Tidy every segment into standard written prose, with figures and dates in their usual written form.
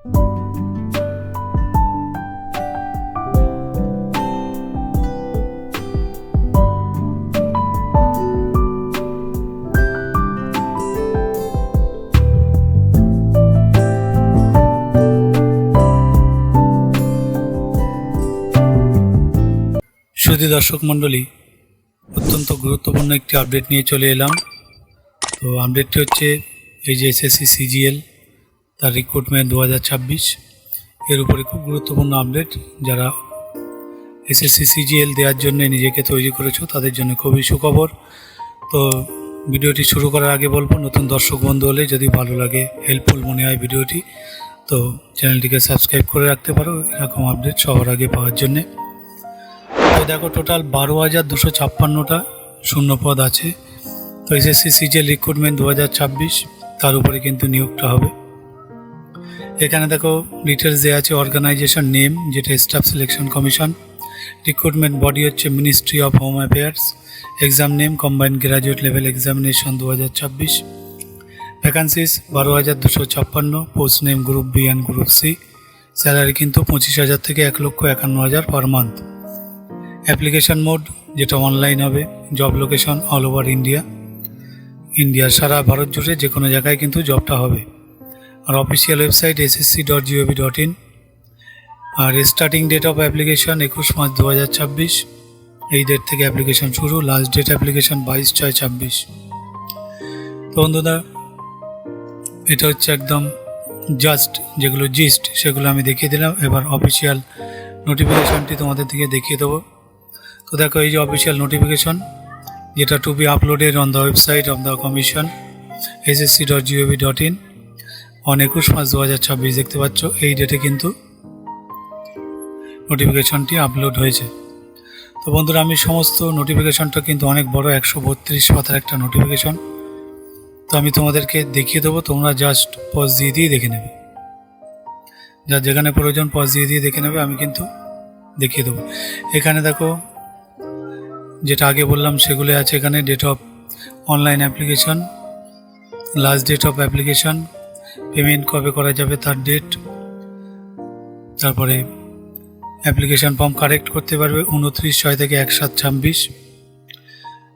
সুধী দর্শক মণ্ডলী, অত্যন্ত গুরুত্বপূর্ণ একটি আপডেট নিয়ে চলে এলাম। তো আপডেটটি হচ্ছে এই যে এসএসসি সিজিএল তার রিক্রুটমেন্ট 2026 এর উপরে খুব গুরুত্বপূর্ণ আপডেট। যারা এসএসসি সিজিএল দেওয়ার জন্য নিজেকে তৈরি করেছো তাদের জন্য খুবই সুখবর। তো ভিডিওটি শুরু করার আগে বলবো, নতুন দর্শক বন্ধু হলে যদি ভালো লাগে, হেল্পফুল মনে হয় ভিডিওটি, তো চ্যানেলটিকে সাবস্ক্রাইব করে রাখতে পারো এরকম আপডেট সবার আগে পাওয়ার জন্যে। তো দেখো, টোটাল 12,256টা শূন্যপদ আছে। তো এসএসসি সিজিএল রিক্রুটমেন্ট 2026 তার উপরে কিন্তু নিয়োগটা হবে। এখানে দেখো ডিটেলস দেওয়া আছে। অর্গানাইজেশন নেম যেটা staff selection commission, recruitment body হচ্ছে ministry of home affairs, exam name combined graduate level examination 2026, vacancies 12,256, post name group B and group C, salary কিন্তু 25,000 থেকে 1,51,000 পার মান্থ। অ্যাপ্লিকেশন মোড যেটা online হবে। Job location all over India সারা ভারত জুড়ে যে কোনো জায়গায় কিন্তু জবটা হবে। আর অফিসিয়াল ওয়েবসাইট ssc.gov.in। আর starting date of application 21 March 2026, এই ডেট থেকে অ্যাপ্লিকেশন শুরু। Last date application 22/6/26। তো বন্ধুরা, এটা হচ্ছে একদম জাস্ট যেগুলো জিস্ট সেগুলো আমি দেখিয়ে দিলাম। এবার অফিসিয়াল নোটিফিকেশনটি তোমাদের দিকে দেখিয়ে দেবো। তো দেখো, এই যে অফিসিয়াল নোটিফিকেশন যেটা to be uploaded on the website of the commission ssc.gov.in on 21 March 2026 দেখতে পাচ্ছ। এই ডেটে কিন্তু নোটিফিকেশনটি আপলোড হয়েছে। তো বন্ধুরা, আমি সমস্ত নোটিফিকেশনটা কিন্তু অনেক বড়, 132 পাতার একটা নোটিফিকেশন। তো আমি তোমাদেরকে দেখিয়ে দেবো, তোমরা জাস্ট পজ দিয়ে দেখে নেবে। যার যেখানে প্রয়োজন পজ দিয়ে দেখে নেবে, আমি কিন্তু দেখিয়ে দেবো। এখানে দেখো যেটা আগে বললাম সেগুলো আছে। এখানে date of online application, last date of application, payment কবে করা যাবে তার ডেট, তারপরে অ্যাপ্লিকেশন ফর্ম কারেক্ট করতে পারবে 29/6 থেকে 1/7/26।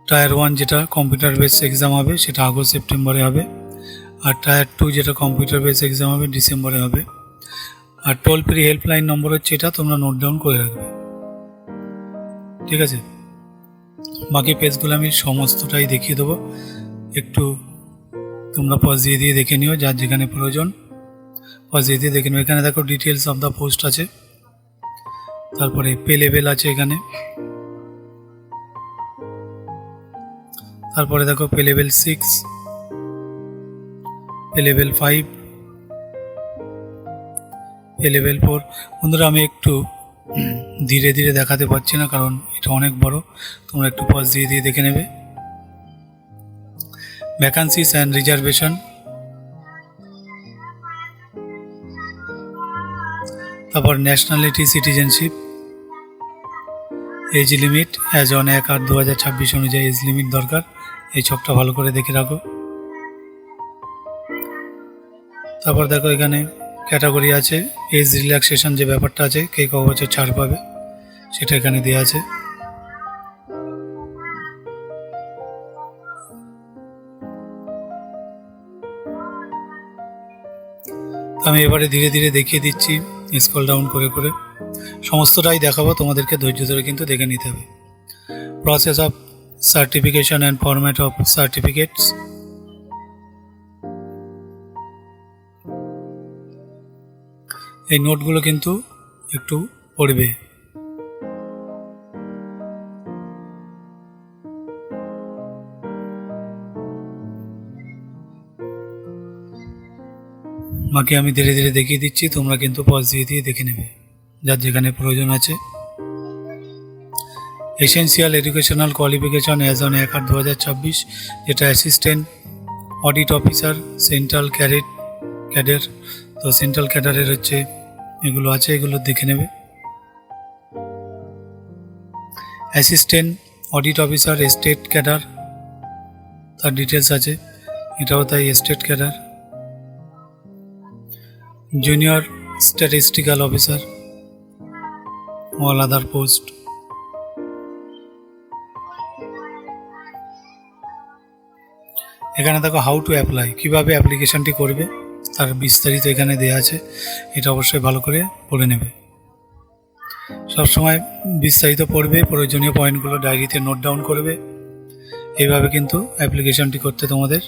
টায়ার 1 যেটা কম্পিউটার বেস এক্সাম হবে সেটা আগস্ট সেপ্টেম্বরে হবে। আর টায়ার 2 যেটা কম্পিউটার বেস এক্সাম হবে ডিসেম্বরে হবে। আর টোল ফ্রি হেল্পলাইন নম্বর হচ্ছে এটা, তোমরা নোট ডাউন করে রাখবে, ঠিক আছে। বাকি পেজগুলো আমি সমস্তটাই দেখিয়ে দেবো, একটু তোমরা পজ দিয়ে দেখে নিও। যার যেখানে প্রয়োজন পজ দিয়ে দেখে নিও। এখানে দেখো ডিটেলস অফ দ্য পোস্ট আছে, তারপরে পে লেভেল আছে এখানে, তারপরে দেখো pay level 6, pay level 5, pay level 4। বন্ধুরা, আমি একটু ধীরে ধীরে দেখাতে পারছি না কারণ এটা অনেক বড়, তোমরা একটু পজ দিয়ে দেখে নেবে। ভ্যাকান্সিস অ্যান্ড রিজার্ভেশন, তারপর nationality citizenship, age limit as on 1/8/2026 অনুযায়ী এজ লিমিট দরকার। এই ছকটা ভালো করে দেখে রাখো। তারপর দেখো এখানে ক্যাটাগরি আছে, এজ রিল্যাক্সেশন যে ব্যাপারটা আছে, কে ক বছর ছাড় পাবে সেটা এখানে দেওয়া আছে। আমি এবারে ধীরে ধীরে দেখিয়ে দিচ্ছি, স্ক্রল ডাউন করে করে সমস্তটাই দেখাবো তোমাদেরকে, ধৈর্য ধরে কিন্তু দেখে নিতে হবে। Process of certification and format of certificates, এই নোটগুলো কিন্তু একটু পড়বে। বাকি আমি ধীরে ধীরে দেখিয়ে দিচ্ছি, তোমরা কিন্তু পজ দিয়ে দেখে নেবে যার যেখানে প্রয়োজন আছে। Essential educational qualification as on 1/8/2026, যেটা assistant audit officer central cadre. তো সেন্ট্রাল ক্যাডারের হচ্ছে এগুলো আছে, এগুলো দেখে নেবে। Assistant audit officer state cadre, তার ডিটেলস আছে, এটাও তাই state cadre. Junior statistical officer, all other post. এখানে দেখো হাউ টু অ্যাপ্লাই, কীভাবে অ্যাপ্লিকেশনটি করবে তার বিস্তারিত এখানে দেওয়া আছে, এটা অবশ্যই ভালো করে পড়ে নেবে। সবসময় বিস্তারিত পড়বে, প্রয়োজনীয় পয়েন্টগুলো ডায়েরিতে নোট ডাউন করবে। এইভাবে কিন্তু অ্যাপ্লিকেশনটি করতে তোমাদের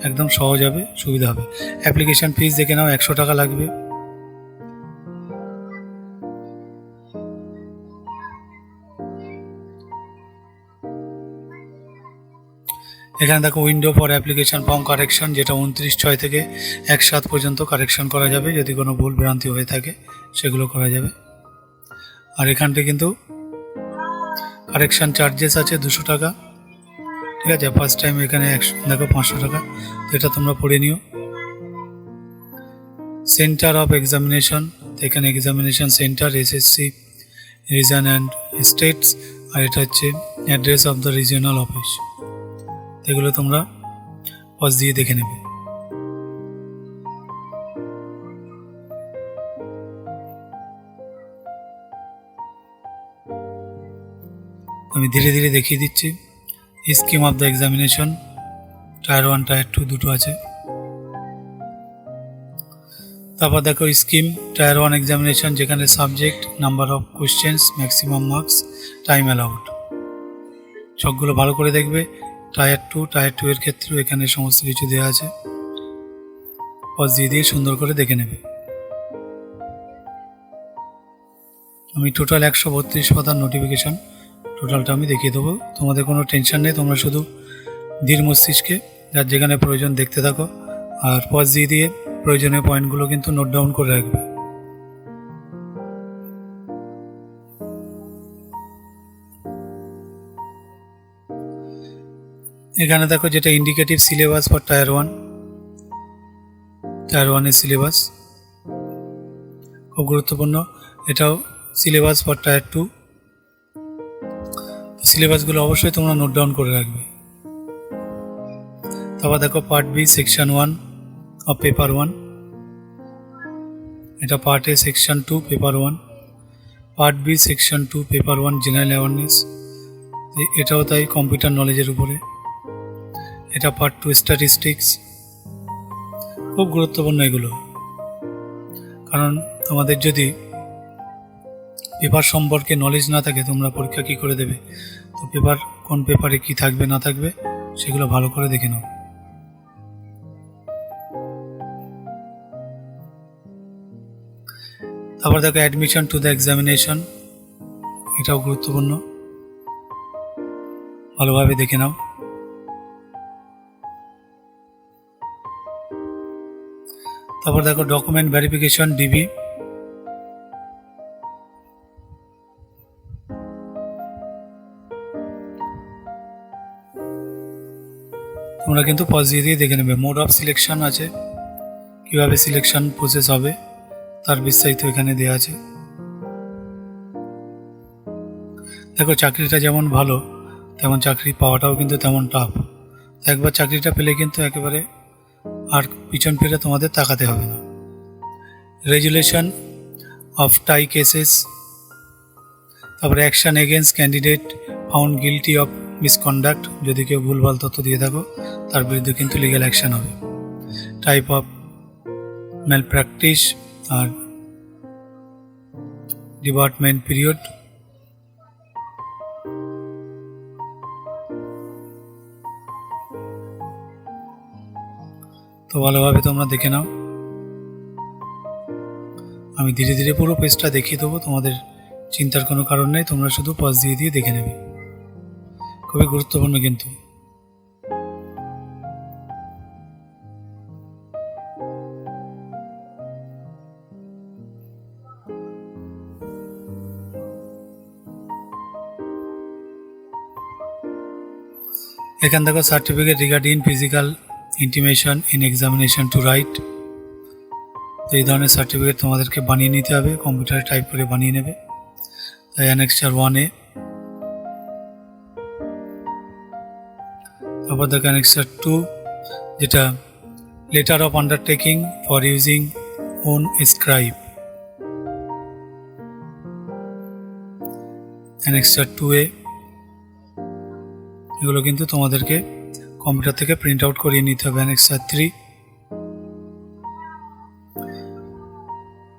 একদম সহজ হবে, সুবিধা হবে। অ্যাপ্লিকেশন ফিস দেখে নাও 100 টাকা লাগবে। এখানে দেখো window for application form correction, যেটা 29/6 থেকে 1/7 পর্যন্ত কারেকশন করা যাবে। যদি কোনো ভুল ভ্রান্তি হয়ে থাকে সেগুলো করা যাবে। আর এখানটা কিন্তু কারেকশন চার্জেস আছে 200 টাকা, ঠিক আছে। ফার্স্ট টাইম এখানে দেখো 500 টাকা, তো এটা তোমরা পড়ে নিও। সেন্টার অফ এক্সামিনেশন, এখানে examination centre SSC region and states, আর এটা হচ্ছে address of the regional office. এগুলো তোমরা পজ দিয়ে দেখে নেবে। আমি ধীরে ধীরে দেখিয়ে দিচ্ছি। Scheme of the examination, tyre 1 tyre 2 দুটো আছে। তারপর দেখো স্কিম টায়ার 1 এক্সামিনেশন, যেখানে subject, number of questions, maximum marks, time allowed, সবগুলো ভালো করে দেখবে। টায়ার 2 এর ক্ষেত্রেও এখানে সমস্ত কিছু দেওয়া আছে, পজ দিয়ে সুন্দর করে দেখে নেবে। আমি টোটাল 132 পাতার নোটিফিকেশন, টোটালটা আমি দেখিয়ে দেবো। তোমাদের কোনো টেনশন নেই, তোমরা শুধু ধীর মস্তিষ্কে যার যেখানে প্রয়োজন দেখতে থাকো, আর পজ দিয়ে প্রয়োজনীয় পয়েন্টগুলো কিন্তু নোট ডাউন করে রাখবে। এখানে দেখো যেটা ইন্ডিকেটিভ সিলেবাস ফর টায়ার 1 এর সিলেবাস খুব গুরুত্বপূর্ণ। এটাও সিলেবাস ফর টায়ার 2, সিলেবাসগুলো অবশ্যই তোমরা নোট ডাউন করে রাখবে। তারপর দেখো part B section 1 of paper 1, এটা part A section 2 paper 1, part B section 2 paper 1 general awareness, এটাও তাই কম্পিউটার নলেজের উপরে। এটা পার্ট 2 স্ট্যাটিস্টিক্স, খুব গুরুত্বপূর্ণ এগুলো, কারণ তোমাদের যদি পেপার সম্পর্কে নলেজ না থাকে তোমরা পরীক্ষা কী করে দেবে। তো পেপার কোন পেপারে কি থাকবে না থাকবে সেগুলো ভালো করে দেখে নাও। তারপর দেখো অ্যাডমিশন টু দ্য এক্সামিনেশন, এটাও গুরুত্বপূর্ণ, ভালোভাবে দেখে নাও। তারপর দেখো ডকুমেন্ট ভেরিফিকেশন ডিবি, তোমরা কিন্তু পজ দিয়ে দেখে নেবে। মোড অফ সিলেকশন আছে, কিভাবে সিলেকশন প্রসেস হবে তার বিস্তারিত এখানে দেওয়া আছে। দেখো চাকরিটা যেমন ভালো তেমন চাকরি পাওয়াটাও কিন্তু তেমন টাফ। একবার চাকরিটা পেলে কিন্তু একেবারে আর পিছন ফিরে তোমাদের তাকাতে হবে না। রেজুলেশন অফ টাই কেসেস, তারপরে action against candidate found guilty of misconduct, যদি কেউ ভুলভাল তথ্য দিয়ে থাকো তার বিরুদ্ধে কিন্তু লিগ্যাল অ্যাকশন হবে। টাইপ অফ ম্যাল প্র্যাকটিস আর ডিপার্টমেন্ট পিরিয়ড, তো ভালোভাবে তোমরা দেখে নাও। আমি ধীরে ধীরে পুরো পেজটা দেখিয়ে দেবো, তোমাদের চিন্তার কোনো কারণ নেই, তোমরা শুধু পজ দিয়ে দেখে নেবে, খুবই গুরুত্বপূর্ণ কিন্তু। এখান দেখো certificate regarding physical intimation in examination to write, তো এই ধরনের সার্টিফিকেট তোমাদেরকে বানিয়ে নিতে হবে, কম্পিউটারে টাইপ করে বানিয়ে নেবে। তাই অ্যানেক্সার 1A, তারপর দেখো অ্যানেক্সার 2, যেটা letter of undertaking for using own scribe. Annexure 2A, এগুলো কিন্তু তোমাদেরকে কম্পিউটার থেকে প্রিন্ট আউট করিয়ে নিতে হবে। Annexure 3,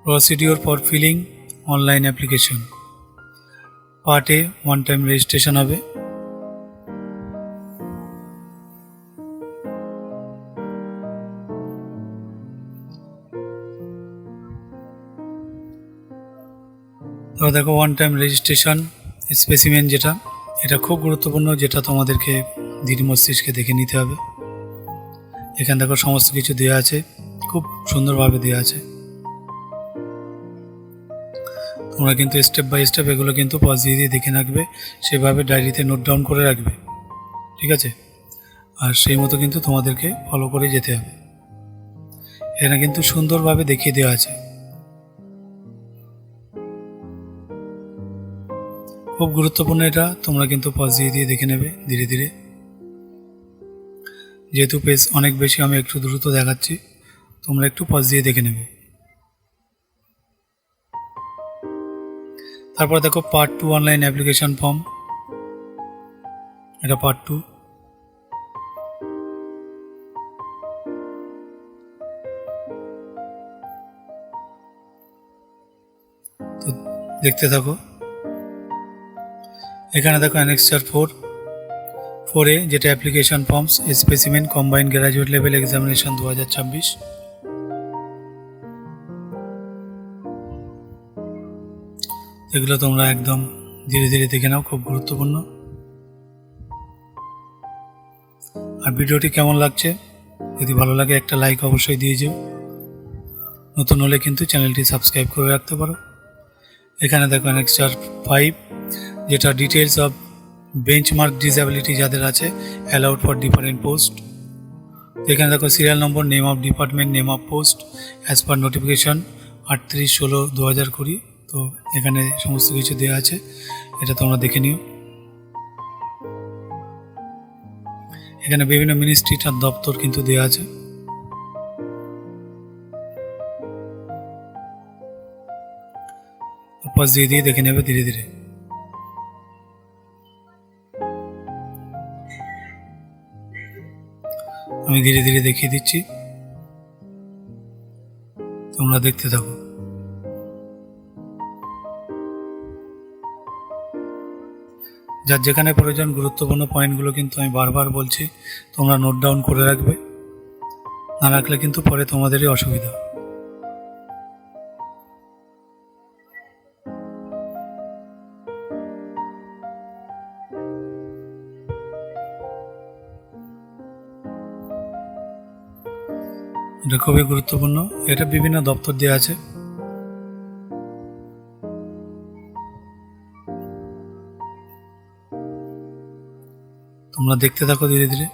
procedure for filling online application. Part A, one time registration হবে। তো দেখো, ওয়ান টাইম রেজিস্ট্রেশন স্পেসিমেন, এটা খুব গুরুত্বপূর্ণ, যেটা তোমাদেরকে ধীর মস্তিষ্কে দেখে নিতে হবে। এখানে দেখো সমস্ত কিছু দেওয়া আছে, খুব সুন্দরভাবে দেওয়া আছে। তোমরা কিন্তু স্টেপ বাই স্টেপ এগুলো কিন্তু পজ দিয়ে দিয়ে দেখে রাখবে, সেভাবে ডায়েরিতে নোট ডাউন করে রাখবে, ঠিক আছে? আর সেই মতো কিন্তু তোমাদেরকে ফলো করে যেতে হবে। এখানে কিন্তু সুন্দরভাবে দেখিয়ে দেওয়া আছে, খুব গুরুত্বপূর্ণ এটা। তোমরা কিন্তু পজ দিয়ে দিয়ে দেখে নেবে ধীরে ধীরে, যেহেতু পেজ অনেক বেশি, আমি একটু দ্রুত দেখাচ্ছি, তোমরা একটু পজ দিয়ে দেখে নেবে। তারপর দেখো পার্ট 2 অনলাইন অ্যাপ্লিকেশন ফর্ম, এটা পার্ট 2। তো দেখতে থাকো। এখানে দেখো অ্যানেক্সার 4A, যেটা application forms specimen combined graduate level examination 2026। এগুলো তোমরা একদম ধীরে ধীরে দেখে নাও, খুব গুরুত্বপূর্ণ। আর ভিডিওটি কেমন লাগছে, যদি ভালো লাগে একটা লাইক অবশ্যই দিয়ে যাও। নতুন হলে কিন্তু চ্যানেলটি সাবস্ক্রাইব করে রাখতে পারো। এখানে দেখো অ্যানেক্সার 5, যেটা ডিটেলস অফ বেঞ্চমার্ক ডিসএবিলিটি যাদের আছে, অ্যালাউড ফর ডিফারেন্ট পোস্ট। এখানে দেখো serial number, name of department, name of post as per notification 38/16/2020। তো এখানে সমস্ত কিছু দেওয়া আছে, এটা তোমরা দেখে নিও। এখানে বিভিন্ন মিনিস্ট্রি আর দপ্তর কিন্তু দেওয়া আছে। পাশ দিয়ে দিয়ে দেখে নেবে ধীরে ধীরে। আমি ধীরে ধীরে দেখিয়ে দিচ্ছি, তোমরা দেখতে থাকো। যার যেখানে প্রয়োজন গুরুত্বপূর্ণ পয়েন্টগুলো কিন্তু আমি বারবার বলছি, তোমরা নোট ডাউন করে রাখবে, না রাখলে কিন্তু পরে তোমাদেরই অসুবিধা। এটা খুবই গুরুত্বপূর্ণ, এটা বিভিন্ন দপ্তর দেওয়া আছে। তোমরা দেখতে থাকো ধীরে ধীরে।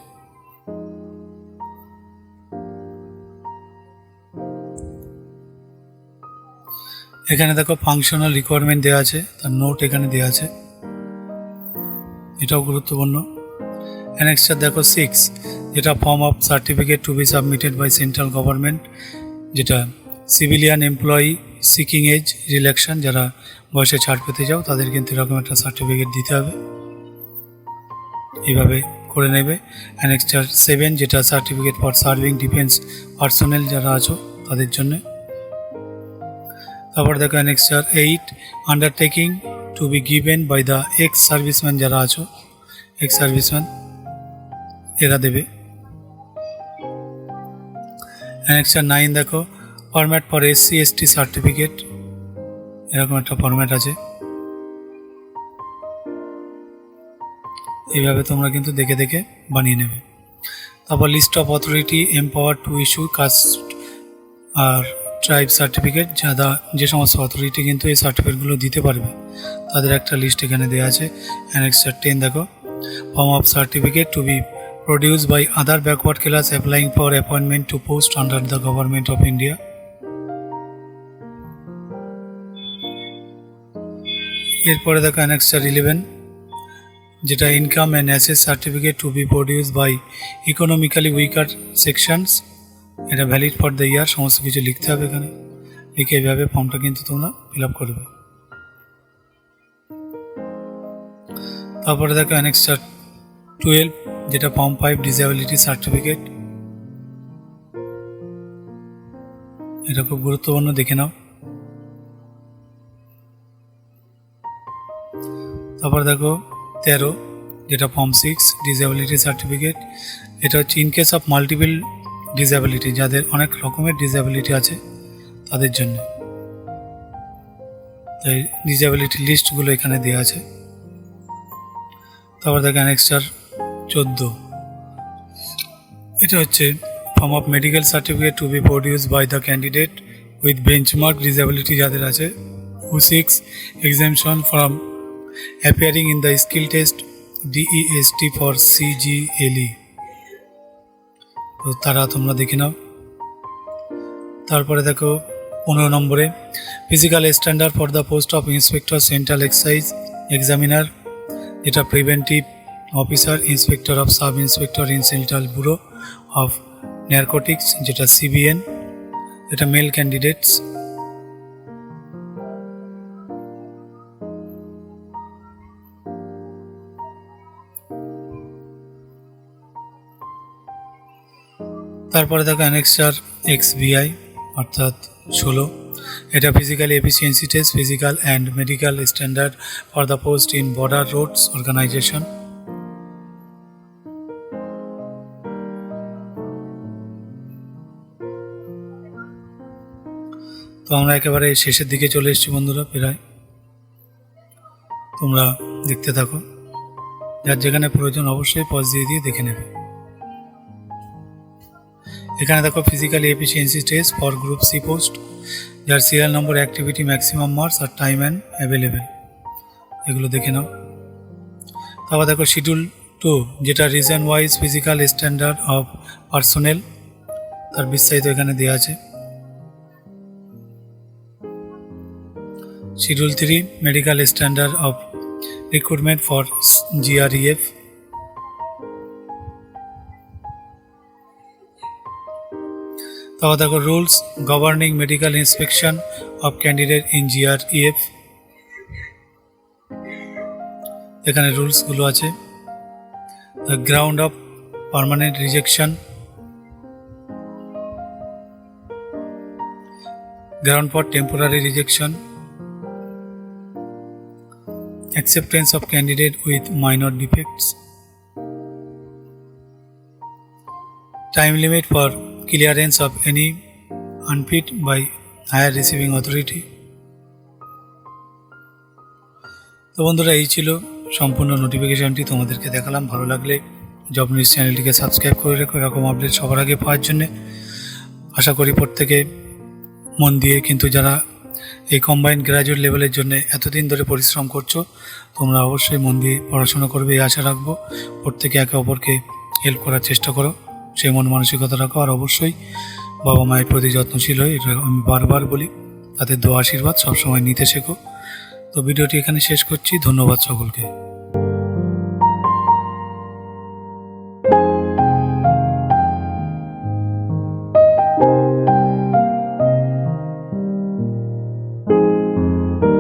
এখানে দেখো ফাংশনাল রিকোয়ারমেন্ট দেওয়া আছে, তার নোট এখানে দেওয়া আছে, এটাও গুরুত্বপূর্ণ। অ্যানেক্সার দেখো 6, যেটা form of certificate to be submitted by central government, যেটা civilian employee seeking age relaxation, যারা বয়সে ছাড় পেতে যাও তাদের কিন্তু এরকম একটা সার্টিফিকেট দিতে হবে, এইভাবে করে নেবে। অ্যানেক্সার 7, যেটা certificate for serving defence personnel যারা আছো তাদের জন্য। তারপর দেখো annexure 8, undertaking to be given by the ex serviceman যারা আছো, এক্স সার্ভিসম্যান এরা দেবে। অ্যানেক্সার 9 দেখো ফরম্যাট ফর SC/ST সার্টিফিকেট, এরকম একটা ফরম্যাট আছে, এইভাবে তোমরা কিন্তু দেখে দেখে বানিয়ে নেবে। তারপর list of authority empower to issue caste আর ট্রাইব সার্টিফিকেট, যে সমস্ত অথরিটি কিন্তু এই সার্টিফিকেটগুলো দিতে পারবে তাদের একটা লিস্ট এখানে দেওয়া আছে। অ্যানেক্সার 10 দেখো form of certificate to be produced by other backward class applying for appointment to post under the Government of India. এরপরে দেখো অ্যানেক্সার 11, যেটা ইনকাম অ্যান্ড অ্যাসেস certificate to be produced by economically weaker sections, এটা valid for the year, সমস্ত কিছু লিখতে হবে এখানে। এইভাবে ফর্মটা কিন্তু তোমরা ফিল আপ করবে। তারপরে দেখো অ্যানেক্সার 12 যেটা ফর্ম 5 ডিসএবিলিটি সার্টিফিকেট, এটা খুব গুরুত্বপূর্ণ, দেখে নাও। তারপর দেখো 13 যেটা ফর্ম 6 ডিসএবিলিটি সার্টিফিকেট, এটা হচ্ছে in case of multiple disability, যাদের অনেক রকমের ডিসএবিলিটি আছে তাদের জন্য। তাই ডিসএবিলিটি লিস্টগুলো এখানে দেওয়া আছে। তারপর দেখো অ্যানেক্সার 14, এটা হচ্ছে form of medical certificate to be produced by the candidate with benchmark disability, যাদের আছে who seek exemption from appearing in the skill test DEST for CGLE, তো তারা তোমরা দেখে নাও। তারপরে দেখো 15 নম্বরে physical standard for the post of inspector central excise examiner, যেটা preventive officer inspector of sub inspector in central bureau of narcotics, যেটা CBN, এটা মেল ক্যান্ডিডেটস। তারপরে দেখো অ্যানেক্সার XBI অর্থাৎ 16, এটা physical efficiency test physical and medical standard for the post in border roads organisation. তো আমরা একেবারে শেষের দিকে চলে এসেছি বন্ধুরা, প্রায় তোমরা দেখতে থাকো, যার যেখানে প্রয়োজন অবশ্যই পজ দিয়ে দেখে নেবে। এখানে দেখো physical efficiency test for group C post, যার serial number, activity, maximum marks আর টাইম অ্যান্ড অ্যাভেলেবেল, এগুলো দেখে নাও। তারপর দেখো শিডিউল 2 যেটা region wise physical standard of personnel, তার বিস্তারিত এখানে দেওয়া আছে। Schedule 3 medical standard of recruitment for GREF। তারপর দেখো rules governing medical inspection of candidate in GREF, এখানে রুলসগুলো আছে। The ground of permanent rejection, ground for temporary rejection, acceptance of candidate with minor defects, time limit for clearance of any unfit by higher receiving authority। তো বন্ধুরা, এই ছিল সম্পূর্ণ নোটিফিকেশনটি, তোমাদেরকে দেখালাম। ভালো লাগলে জব নিউজ চ্যানেলটিকে সাবস্ক্রাইব করে রেখো এরকম আপডেট সবার আগে পাওয়ার জন্যে। আশা করি প্রত্যেকে মন দিয়ে, কিন্তু যারা এই কম্বাইন্ড গ্র্যাজুয়েট লেভেলের জন্য এতদিন ধরে পরিশ্রম করছো, তোমরা অবশ্যই মন দিয়ে পড়াশোনা করবে, এই আশা রাখবো। প্রত্যেকে একে অপরকে হেল্প করার চেষ্টা করো, সেই মন মানসিকতা রাখো। আর অবশ্যই বাবা মায়ের প্রতি যত্নশীল হয়ে, এটা আমি বারবার বলি, তাদের দোয়া আশীর্বাদ সবসময় নিতে শেখো। তো ভিডিওটি এখানে শেষ করছি, ধন্যবাদ সকলকে।